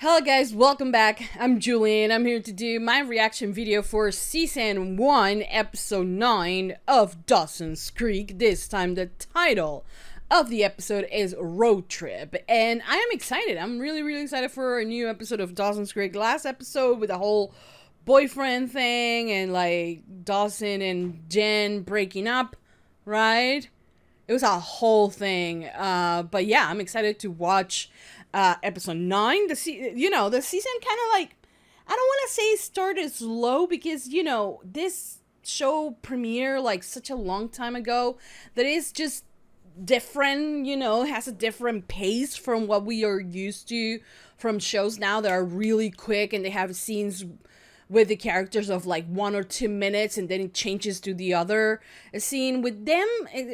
Hello guys, welcome back. I'm Julie and I'm here to do my reaction video for Season 1, Episode 9 of Dawson's Creek. This time the title of the episode is Road Trip. And I am excited. I'm really excited for a new episode of Dawson's Creek. Last episode with the whole boyfriend thing and like Dawson and Jen breaking up, right? It was a whole thing. But yeah, I'm excited to watch episode 9. The season kind of like, I don't want to say started slow because, this show premiered like such a long time ago that it's just different, has a different pace from what we are used to from shows now that are really quick and they have scenes with the characters of like 1 or 2 minutes and then it changes to the other scene. With them,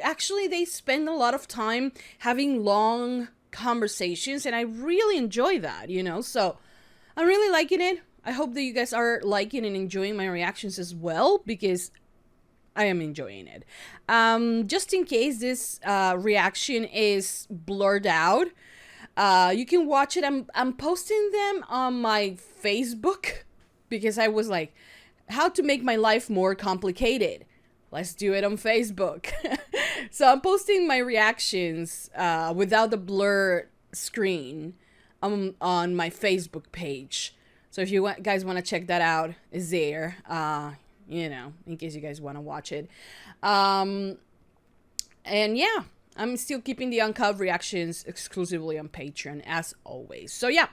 actually they spend a lot of time having long conversations and I really enjoy that, so I'm really liking it. I hope that you guys are liking and enjoying my reactions as well because I am enjoying it. Just in case this reaction is blurred out, you can watch it. I'm posting them on my Facebook because I was like, how to make my life more complicated. Let's do it on Facebook. So I'm posting my reactions without the blur screen on my Facebook page. So if you guys want to check that out, it's there, in case you guys want to watch it. And yeah, I'm still keeping the uncut reactions exclusively on Patreon as always. So yeah,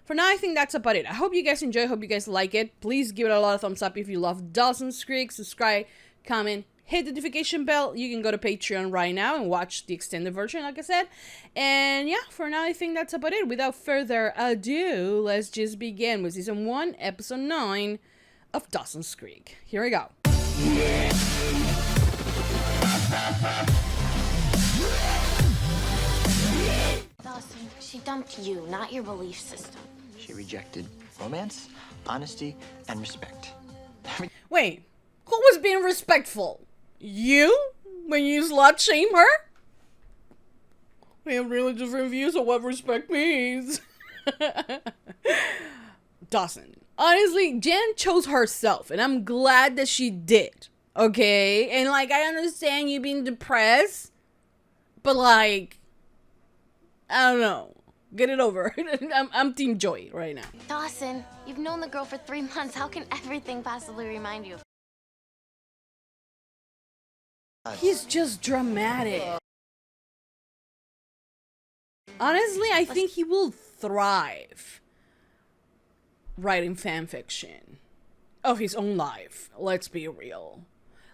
for now I think that's about it. I hope you guys enjoy, hope you guys like it. Please give it a lot of thumbs up if you love Dawson's Creek. Subscribe, comment, hit the notification bell. You can go to Patreon right now and watch the extended version, like I said. And yeah, for now, I think that's about it. Without further ado, let's just begin with Season 1, Episode 9 of Dawson's Creek. Here we go. Dawson, she dumped you, not your belief system. She rejected romance, honesty, and respect. Wait, who was being respectful? You? When you slut shame her? We have really different views of what respect means. Dawson. Honestly, Jen chose herself, and I'm glad that she did. Okay? And, like, I understand you being depressed, but, like, I don't know. Get it over. I'm Team Joy right now. Dawson, you've known the girl for 3 months. How can everything possibly remind you of... He's just dramatic. Honestly, I think he will thrive writing fan fiction of his own life. Let's be real.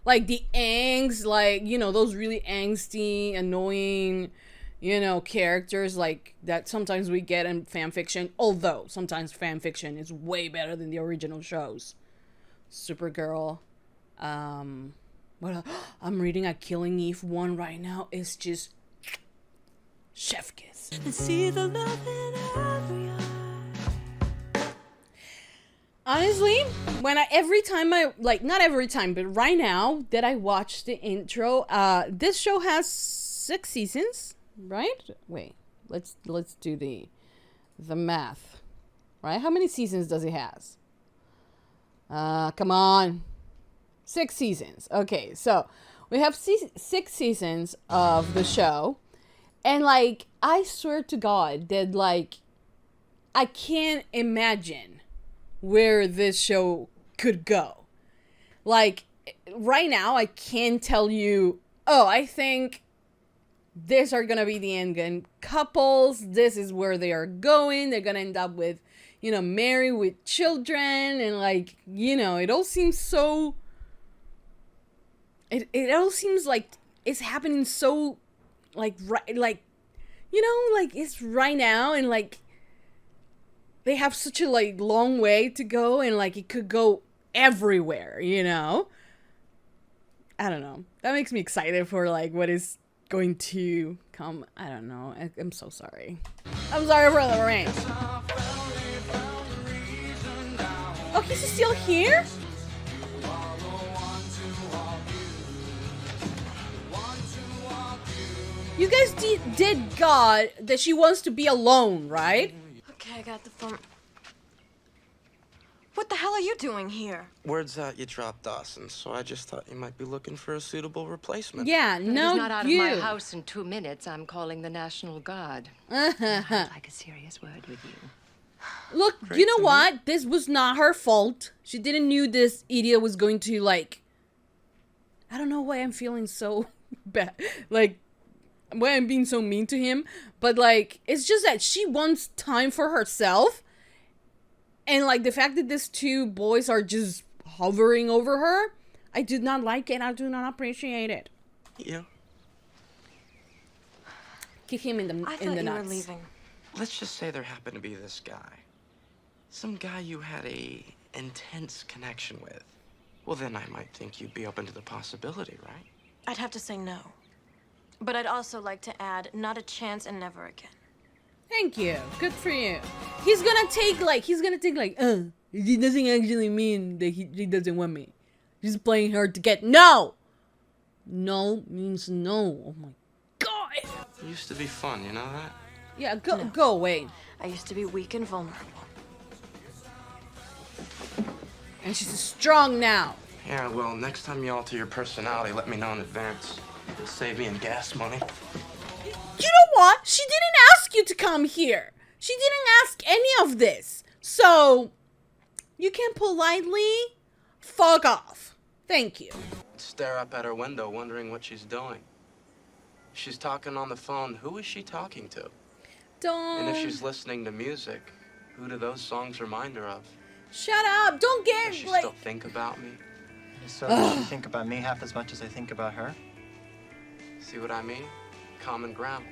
Like the angst, like, those really angsty, annoying, characters like that sometimes we get in fan fiction. Although sometimes fan fiction is way better than the original shows. Supergirl. What I'm reading a Killing Eve one right now. It's just chef kiss. And see the love in every eye. Honestly, every time not every time, but right now that I watch the intro, this show has 6 seasons, right? Wait, let's do the math, right? How many seasons does it has? Come on. 6 seasons. Okay, so we have 6 seasons of the show. And, like, I swear to God that, like, I can't imagine where this show could go. Like, right now, I can't tell you, oh, I think these are gonna be the end game couples. This is where they are going. They're gonna end up with, married with children. And, like, it all seems so... It all seems like it's happening so, like, right, like, like it's right now, and like they have such a like long way to go, and like it could go everywhere, I don't know. That makes me excited for like what is going to come. I don't know. I'm so sorry. I'm sorry for the rain. Oh, he's still here? You guys did God that she wants to be alone, right? Okay, I got the phone. What the hell are you doing here? Word's out you dropped Dawson, so I just thought you might be looking for a suitable replacement. Yeah, If no, he's not out you. of my house in 2 minutes, I'm calling the National Guard. I'd like a serious word with you. Look, you know what? This was not her fault. She didn't knew this idiot was going to, like... I don't know why I'm feeling so bad. Like, why I'm being so mean to him. But, like, it's just that she wants time for herself. And, like, the fact that these two boys are just hovering over her, I do not like it. I do not appreciate it. Yeah. Kick him in the I nuts. thought you were leaving. Let's just say there happened to be this guy. Some guy you had a intense connection with. Well, then I might think you'd be open to the possibility, right? I'd have to say no. But I'd also like to add, not a chance and never again. Thank you. Good for you. He's gonna take like, it doesn't actually mean that he doesn't want me. He's playing hard to get. No! No means no. Oh my God. It used to be fun, you know that? Yeah, go away. I used to be weak and vulnerable. And she's strong now. Yeah, well, next time you alter your personality, let me know in advance. It'll save me in gas money. You know what? She didn't ask you to come here. She didn't ask any of this. So, you can politely fuck off. Thank you. Stare up at her window, wondering what she's doing. She's talking on the phone. Who is she talking to? Don't. And if she's listening to music, who do those songs remind her of? Shut up. Don't get, Does she like... still think about me? So does she think about me half as much as I think about her? See what I mean? Common ground.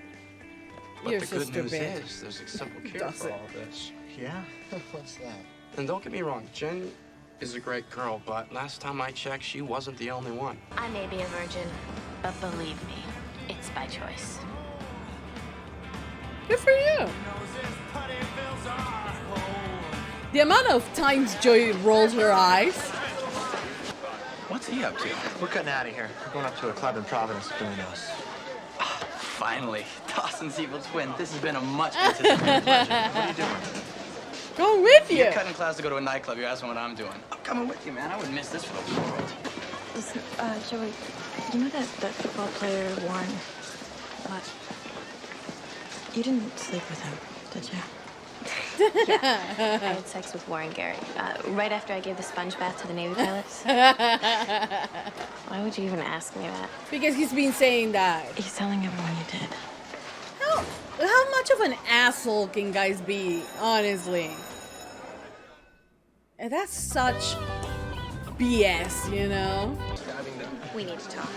But Your the good sister news bitch. is there's a simple cure Dawson. for all this. Yeah? What's that? And don't get me wrong, Jen is a great girl, but last time I checked, she wasn't the only one. I may be a virgin, but believe me, it's by choice. Good for you. The amount of times Joy rolls her eyes. What's he up to? We're getting out of here. We're going up to a club in Providence between us. Finally, Dawson's evil twin. This has been a much anticipated pleasure. What are you doing? Go with you. You're cutting class to go to a nightclub. You're asking what I'm doing. I'm coming with you, man. I wouldn't miss this for the world. Listen, Joey, you know that football player, Warren? What? You didn't sleep with him, did you? I had sex with Warren Garrett right after I gave the sponge bath to the Navy pilots. Why would you even ask me that? Because he's been saying that. He's telling everyone you did. How much of an asshole can guys be, honestly? And that's such BS, you know? We need to talk.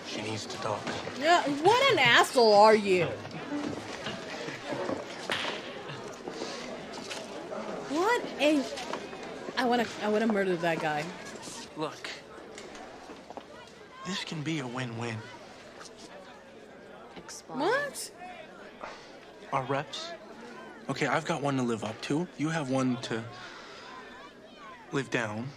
She needs to talk. Yeah, what an asshole are you? What a... I wanna murder that guy. Look, this can be a win-win. Explain. What? Our reps. Okay, I've got one to live up to. You have one to live down.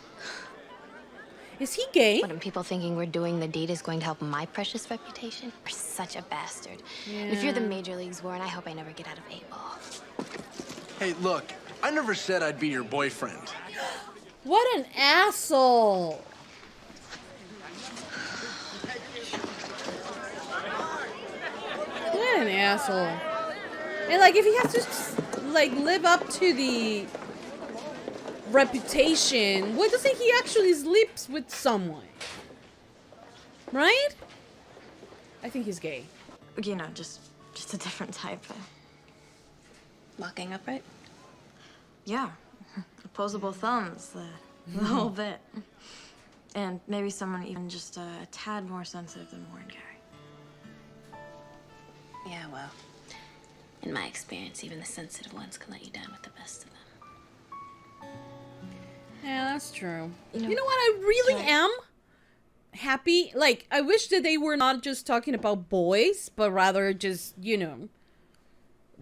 Is he gay? What, are people thinking we're doing the deed is going to help my precious reputation? You're such a bastard. And if you're the major leagues, Warren, I hope I never get out of A-ball. Hey, look, I never said I'd be your boyfriend. What an asshole. What an asshole. And like, if he has to like live up to the reputation, why doesn't he actually sleeps with someone? Right? I think he's gay. You know, just a different type. Walking upright? Yeah. Opposable thumbs, the whole bit. And maybe someone even just a tad more sensitive than Warren Gary. Yeah, well, in my experience, even the sensitive ones can let you down with the best of them. Yeah, that's true. You know what? I really am happy. Like, I wish that they were not just talking about boys, but rather just, you know,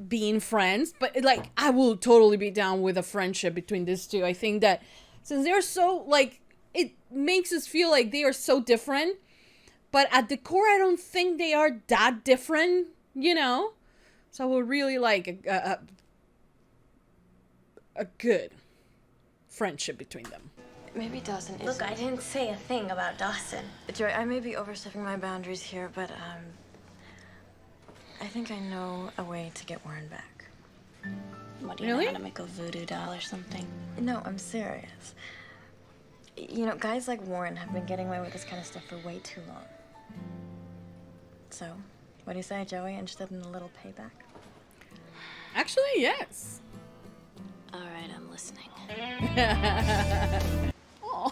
being friends. But, like, I will totally be down with a friendship between these two. I think that since they're so, like, it makes us feel like they are so different. But at the core, I don't think they are that different, you know? So I would really like a good friendship between them. Maybe Dawson is. Look, I didn't say a thing about Dawson. Joey, I may be overstepping my boundaries here, but I think I know a way to get Warren back. What, do you know how to make a voodoo doll or something? No, I'm serious. You know, guys like Warren have been getting away with this kind of stuff for way too long. So, what do you say, Joey? Interested in a little payback? Actually, yes. All right, I'm listening. Oh.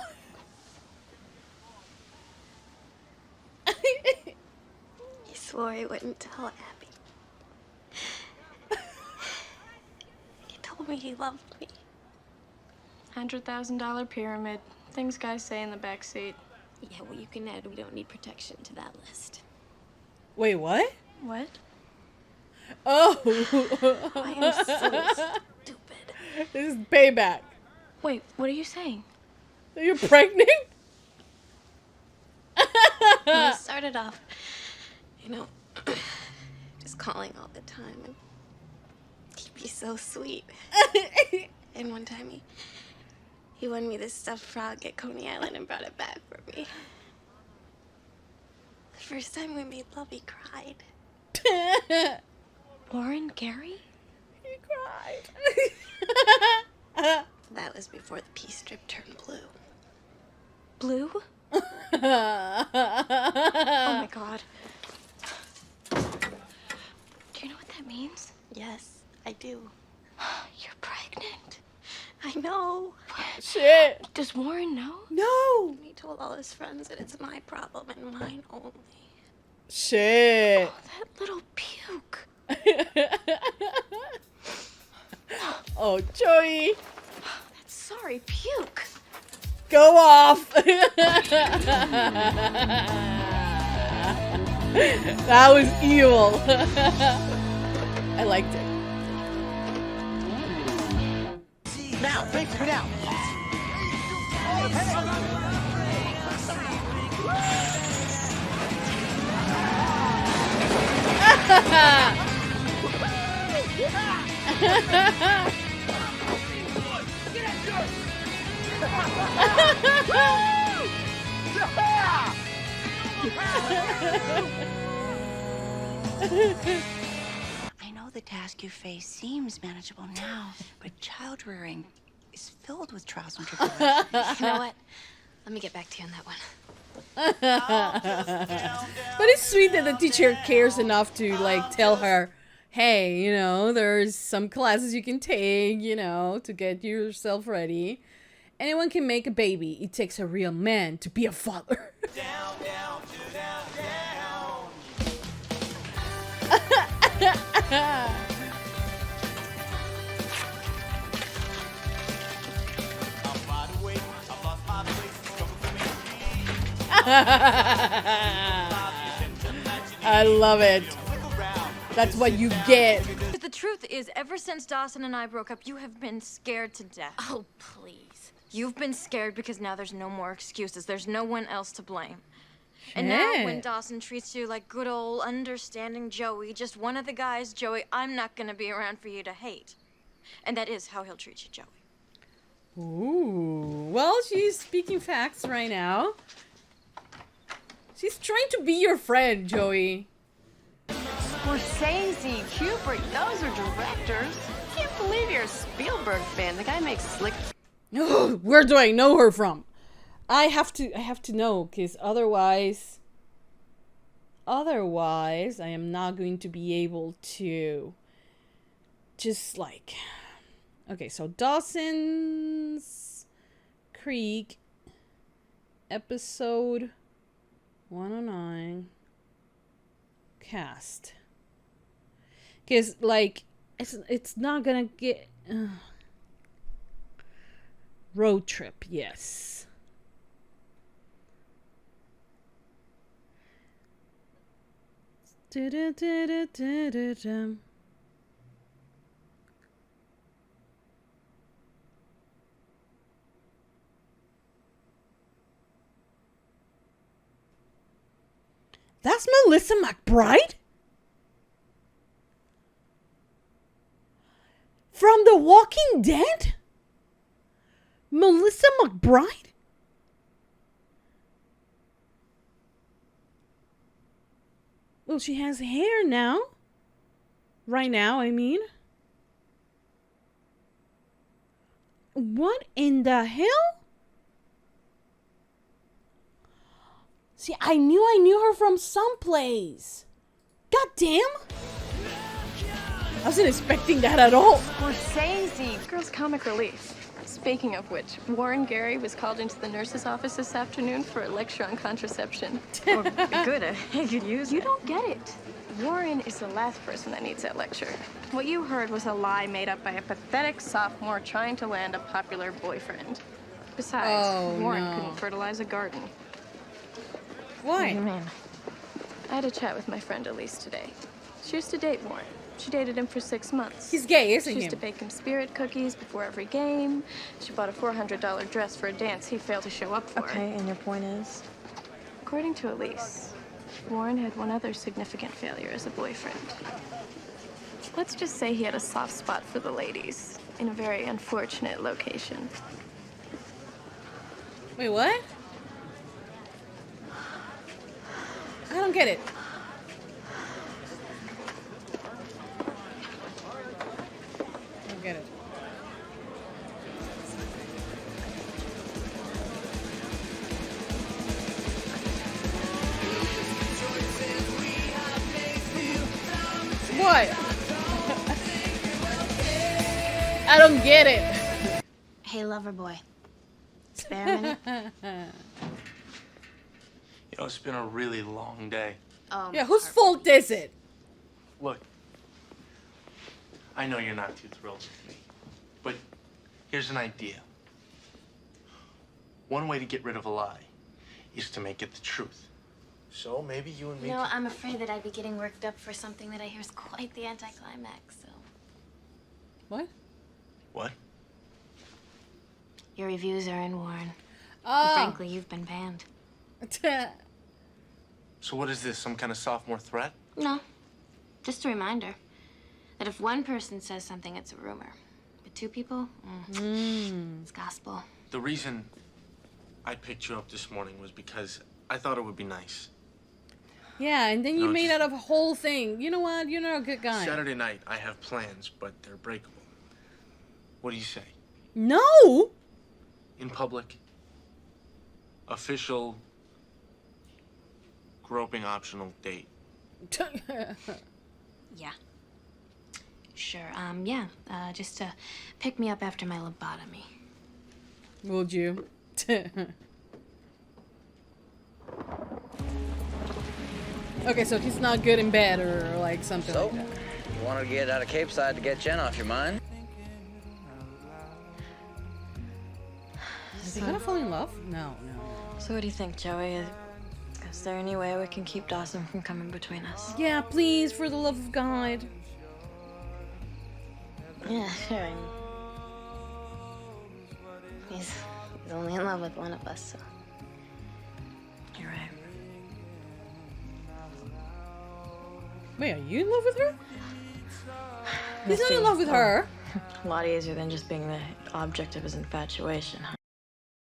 He swore he wouldn't tell Abby. He told me he loved me. $100,000 pyramid. Things guys say in the back seat. Yeah, well, you can add we don't need protection to that list. Wait, what? What? Oh. I am so stupid. This is payback. Wait, what are you saying? Are you pregnant? When it started off, you know, just calling all the time, and he'd be so sweet. And one time he won me this stuffed frog at Coney Island and brought it back for me. The first time we made love, he cried. Warren Gary? He cried. That was before the pea strip turned blue. Blue? Oh my God. Do you know what that means? Yes, I do. You're pregnant. I know. Shit. Does Warren know? No. He told all his friends that it's my problem and mine only. Shit. That little puke. Oh, Joey. That's sorry puke. Go off. That was evil. I liked it. Now, figure it out. I know the task you face seems manageable now, but child rearing is filled with trials and tribulations. You know what? Let me get back to you on that one. But it's sweet that the teacher cares enough to like tell her, hey, you know, there's some classes you can take, you know, to get yourself ready. Anyone can make a baby. It takes a real man to be a father. Down, down, down, down. I love it. That's what you get. The truth is, ever since Dawson and I broke up, you have been scared to death. Oh, please. You've been scared because now there's no more excuses. There's no one else to blame. And now when Dawson treats you like good old understanding Joey, just one of the guys, Joey, I'm not gonna be around for you to hate. And that is how he'll treat you, Joey. Ooh. Well, she's speaking facts right now. She's trying to be your friend, Joey. Scorsese, Kubrick, those are directors. Can't believe you're a Spielberg fan. The guy makes slick. Where do I know her from? I have to know, because otherwise I am not going to be able to just like, okay, so Dawson's Creek episode 109 cast, because like it's not gonna get Road Trip, yes. That's Melissa McBride? From From The Walking Dead? Melissa McBride? Well, she has hair now. Right now, I mean. What in the hell? See, I knew her from someplace. God damn. I wasn't expecting that at all. Scorsese. Girl's comic relief. Speaking of which, Warren Gary was called into the nurse's office this afternoon for a lecture on contraception. Well, good. I could use You don't get it. Warren is the last person that needs that lecture. What you heard was a lie made up by a pathetic sophomore trying to land a popular boyfriend. Besides, Warren couldn't fertilize a garden. Why? What do you mean? I had a chat with my friend Elise today. She used to date Warren. She dated him for 6 months. He's gay, isn't he? She used to bake him spirit cookies before every game. She bought a $400 dress for a dance he failed to show up for. Okay, and your point is? According to Elise, Warren had one other significant failure as a boyfriend. Let's just say he had a soft spot for the ladies in a very unfortunate location. Wait, what? I don't get it. I don't get it. What? I don't get it. Hey, lover boy. Spare a minute? You know, it's been a really long day. Yeah, whose fault is it? Look, I know you're not too thrilled with me, but here's an idea. One way to get rid of a lie is to make it the truth. So maybe you and me. No, I'm afraid that I'd be getting worked up for something that I hear is quite the anticlimax, so. What? What? Your reviews are in, Warren. Oh. And frankly, you've been banned. So what is this, some kind of sophomore threat? No. Just a reminder that if one person says something, it's a rumor. But two people, it's gospel. The reason I picked you up this morning was because I thought it would be nice. Yeah, and then you No, made just- out of a whole thing. You know what? You're not a good guy. Saturday night, I have plans, but they're breakable. What do you say? No! In public, official, groping optional date. Yeah. Sure, yeah. Just pick me up after my lobotomy. Would you? Okay, so he's not good in bed or like something So, like that. you want to get out of Cape Side to get Jen off your mind? Is he gonna fall in love? No, no. So what do you think, Joey? Is there any way we can keep Dawson from coming between us? Yeah, please, for the love of God. Yeah, sure. He's only in love with one of us, so. You're right. Wait, are you in love with her? He's not in love with her. A lot easier than just being the object of his infatuation, huh?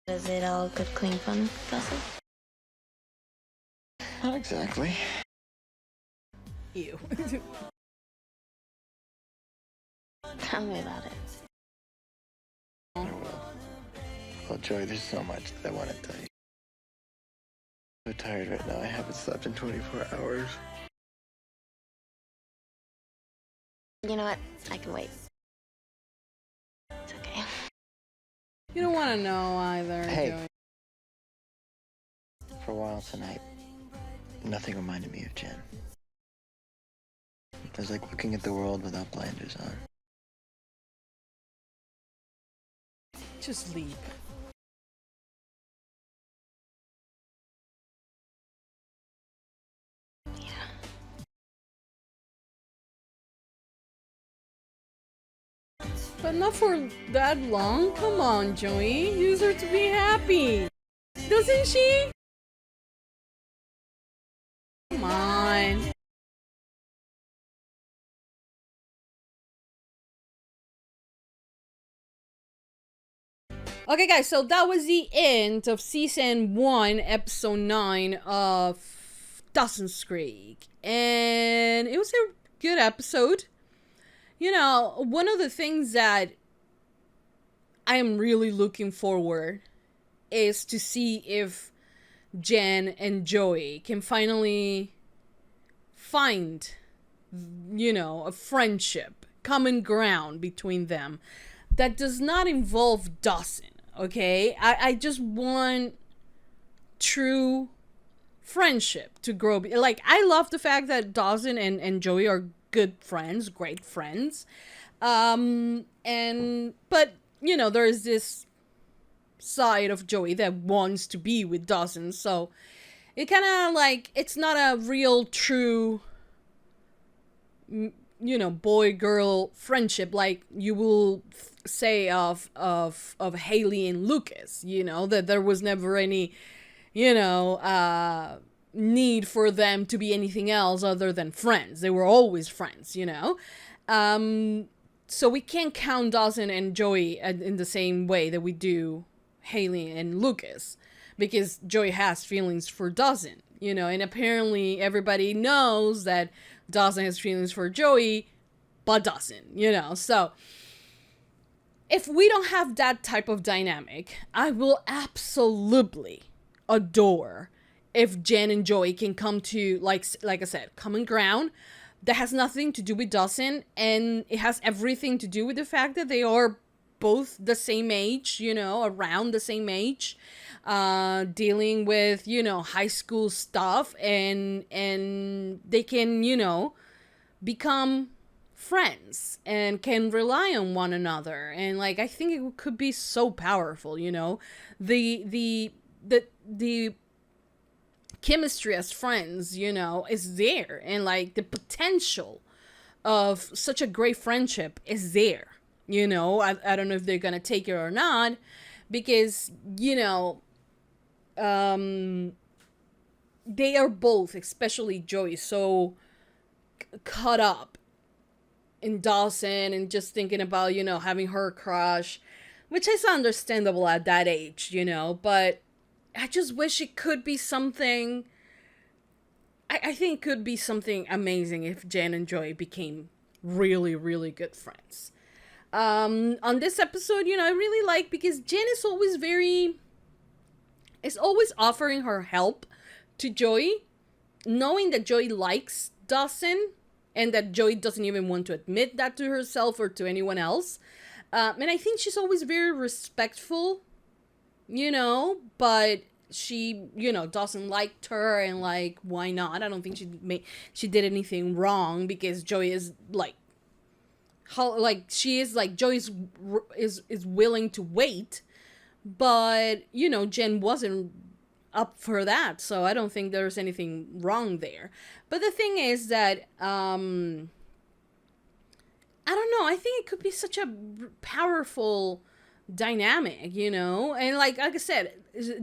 Is it all good, clean fun, Dawson? Not exactly. Ew. Tell me about it. I will. Oh, Joy, there's so much that I want to tell you. I'm so tired right now. I haven't slept in 24 hours. You know what? I can wait. It's okay. You don't want to know either. Hey. Joey. For a while tonight, nothing reminded me of Jen. It was like looking at the world without blinders on. Just leave. But not for that long. Come on, Joey. Use her to be happy. Doesn't she? Come on. Okay, guys, so that was the end of season 1, episode 9 of Dawson's Creek. And it was a good episode. You know, one of the things that I am really looking forward is to see if Jen and Joey can finally find, you know, a friendship, common ground between them that does not involve Dawson, okay? I just want true friendship to grow. Like, I love the fact that Dawson and Joey are good friends, great friends. But, you know, there's this side of Joey that wants to be with Dawson, so it kind of like, it's not a real true, you know, boy-girl friendship like you will say of Haley and Lucas, you know, that there was never any, you know, need for them to be anything else other than friends. They were always friends, you know. So we can't count Dawson and Joey in the same way that we do Haley and Lucas, because Joey has feelings for Dawson, you know, and apparently everybody knows that Dawson has feelings for Joey, but Dawson, you know. So if we don't have that type of dynamic, I will absolutely adore if Jen and Joey can come to, like I said, common ground that has nothing to do with Dawson, and it has everything to do with the fact that they are both the same age, you know, around the same age, dealing with, you know, high school stuff, and they can, you know, become friends and can rely on one another. And like, I think it could be so powerful, you know, the chemistry as friends, you know, is there, and like the potential of such a great friendship is there, you know. I don't know if they're gonna take it or not, because, you know, they are both, especially Joey, so caught up in Dawson and just thinking about, you know, having her crush, which is understandable at that age, you know, but I just wish it could be something. I think it could be something amazing if Jen and Joey became really, really good friends. On this episode, you know, I really like, because Jen is always offering her help to Joey, knowing that Joey likes Dawson, and that Joey doesn't even want to admit that to herself or to anyone else. And I think she's always very respectful, you know, but she, you know, Dawson liked her, and like, why not? I don't think she did anything wrong, because Joey is like, how, like, she is like, Joey is willing to wait, but, you know, Jen wasn't up for that, so I don't think there's anything wrong there. But the thing is that, I don't know, I think it could be such a powerful dynamic, you know. And like I said,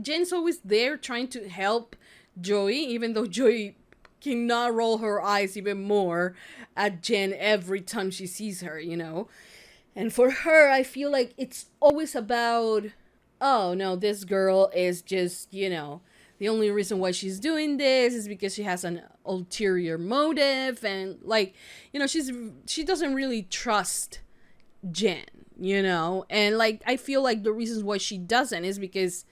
Jen's always there trying to help Joey, even though Joey cannot roll her eyes even more at Jen every time she sees her, you know. And for her, I feel like it's always about, oh no, this girl is just, you know, the only reason why she's doing this is because she has an ulterior motive, and like, you know, she doesn't really trust Jen, you know. And like, I feel like the reasons why she doesn't is because,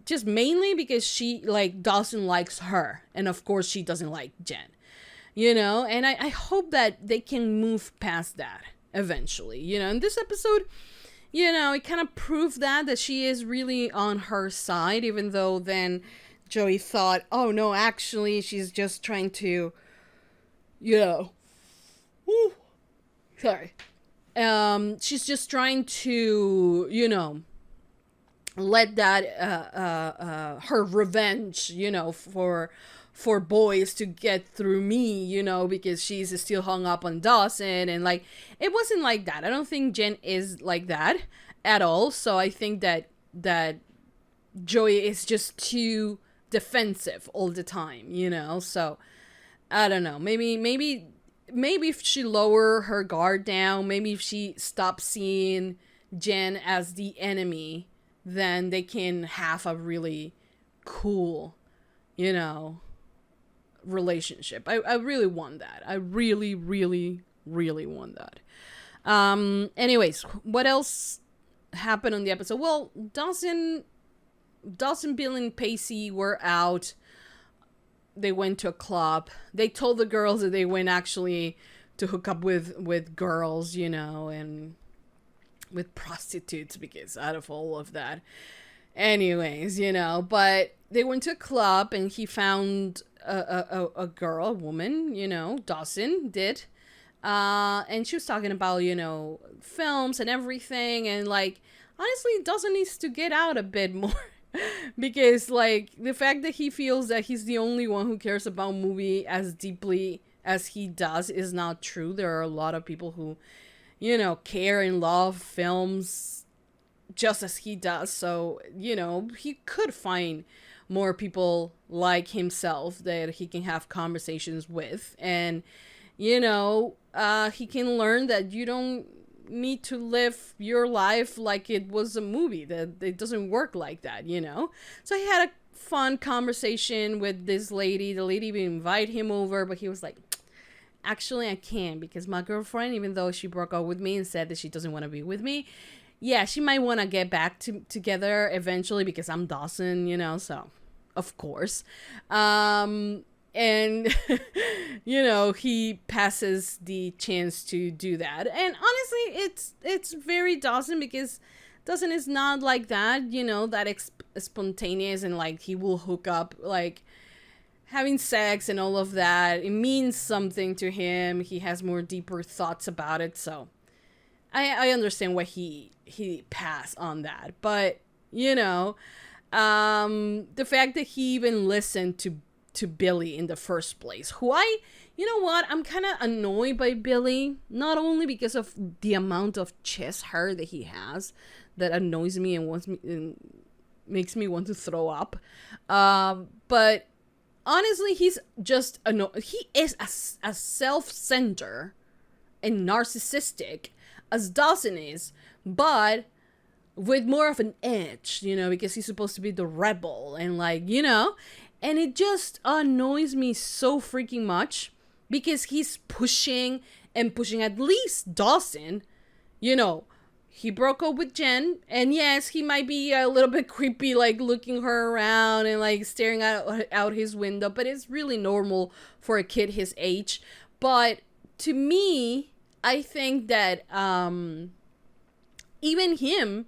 just mainly because she, like, Dawson likes her, and of course she doesn't like Jen, you know. And I hope that they can move past that eventually, you know. In this episode, you know, it kind of proved that she is really on her side, even though then Joey thought, oh no, actually she's just trying to, you know, sorry, she's just trying to, you know, let that her revenge, you know, for boys to get through me, you know, because she's still hung up on Dawson. And like, it wasn't like that. I don't think Jen is like that at all. So I think that Joey is just too defensive all the time, you know. So I don't know, maybe if she lower her guard down, maybe if she stops seeing Jen as the enemy, then they can have a really cool, you know, relationship. I really want that. I really, really, really want that. Anyways, what else happened on the episode? Well, Dawson, Bill, and Pacey were out. They went to a club. They told the girls that they went actually to hook up with girls, you know, and with prostitutes, because out of all of that. Anyways, you know, but they went to a club and he found a girl, a woman, you know, Dawson did. And she was talking about, you know, films and everything. And like, honestly, Dawson needs to get out a bit more. Because like the fact that he feels that he's the only one who cares about movie as deeply as he does is not true. There are a lot of people who, you know, care and love films just as he does. So, you know, he could find more people like himself that he can have conversations with. And, you know, he can learn that you don't need to live your life like it was a movie, that it doesn't work like that, you know. So he had a fun conversation with this lady. The lady even invited him over, but he was like, actually I can't, because my girlfriend, even though she broke up with me and said that she doesn't want to be with me, yeah, she might want to get back together eventually because I'm Dawson, you know. So of course, and, you know, he passes the chance to do that. And honestly, it's very Dawson, because Dawson is not like that, you know, that spontaneous, and like he will hook up, like having sex and all of that. It means something to him. He has more deeper thoughts about it. So I understand why he passed on that. But, you know, the fact that he even listened to Billy in the first place, who you know what, I'm kind of annoyed by Billy, not only because of the amount of chest hair that he has that annoys me and makes me want to throw up, but honestly, he's just he is as self-centered and narcissistic as Dawson is, but with more of an edge, you know, because he's supposed to be the rebel and like, you know. And it just annoys me so freaking much, because he's pushing at least Dawson. You know, he broke up with Jen, and yes, he might be a little bit creepy, like looking her around and like staring out his window, but it's really normal for a kid his age. But to me, I think that even him,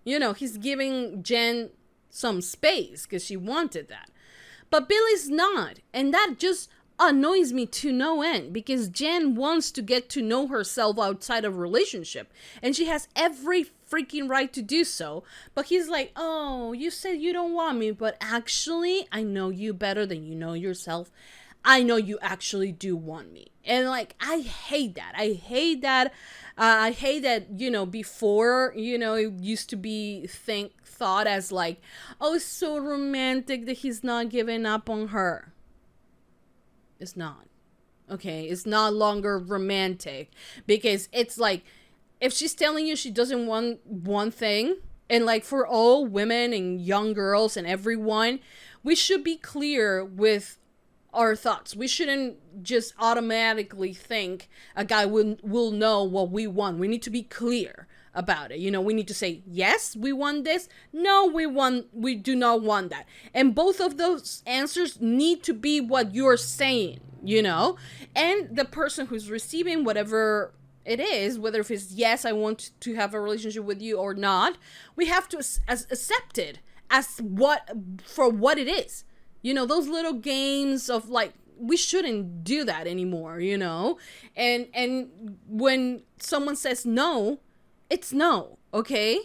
you know, he's giving Jen some space because she wanted that. But Billy's not, and that just annoys me to no end, because Jen wants to get to know herself outside of relationship, and she has every freaking right to do so. But he's like, oh, you said you don't want me, but actually I know you better than you know yourself. I know you actually do want me. And like, I hate that. I hate that, you know, before, you know, it used to be thought as like, oh, it's so romantic that he's not giving up on her. It's not. Okay, it's not longer romantic, because it's like, if she's telling you she doesn't want one thing, and like for all women and young girls and everyone, we should be clear with our thoughts. We shouldn't just automatically think a guy will know what we want. We need to be clear about it. You know, we need to say, yes, we want this. No, we do not want that. And both of those answers need to be what you're saying, you know? And the person who's receiving whatever it is, whether if it's yes, I want to have a relationship with you, or not, we have to accept it as for what it is. You know, those little games of like, we shouldn't do that anymore, you know? And when someone says no, it's no, okay?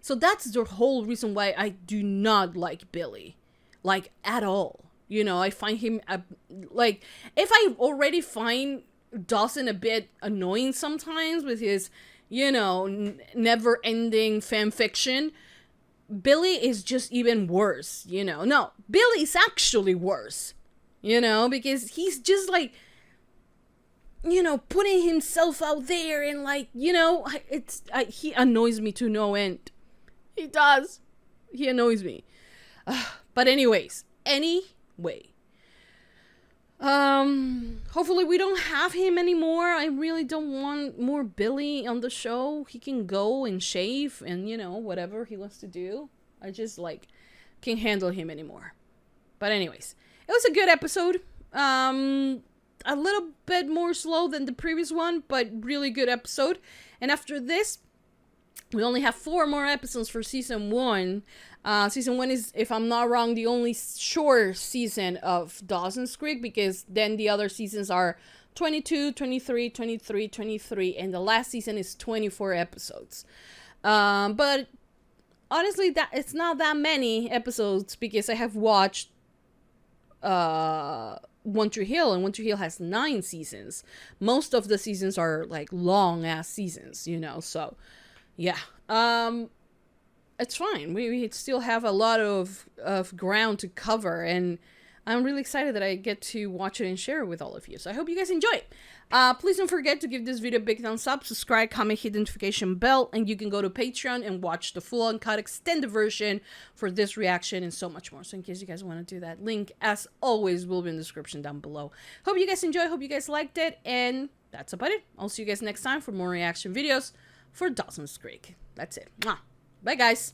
So that's the whole reason why I do not like Billy, like, at all. You know, I find him, like, if I already find Dawson a bit annoying sometimes with his, you know, never-ending fan fiction, Billy is just even worse, you know? No, Billy is actually worse, you know, because he's just like, you know, putting himself out there, and like, you know, he annoys me to no end. He does. He annoys me. But anyways, hopefully we don't have him anymore. I really don't want more Billy on the show. He can go and shave and, you know, whatever he wants to do. I just, like, can't handle him anymore. But anyways, it was a good episode. A little bit more slow than the previous one, but really good episode. And after this, we only have 4 more episodes for season 1. Season 1 is, if I'm not wrong, the only short season of Dawson's Creek, because then the other seasons are 22, 23, 23, 23, and the last season is 24 episodes. But honestly, that it's not that many episodes, because I have watched One Tree Hill, and One Tree Hill has 9 seasons. Most of the seasons are like long ass seasons, you know, so yeah. It's fine. We still have a lot of ground to cover, and I'm really excited that I get to watch it and share it with all of you. So I hope you guys enjoy it. Please don't forget to give this video a big thumbs up, subscribe, comment, hit the notification bell, and you can go to Patreon and watch the full uncut extended version for this reaction and so much more. So in case you guys want to do that, link, as always, will be in the description down below. Hope you guys enjoy, hope you guys liked it, and that's about it. I'll see you guys next time for more reaction videos for Dawson's Creek. That's it. Mwah. Bye, guys.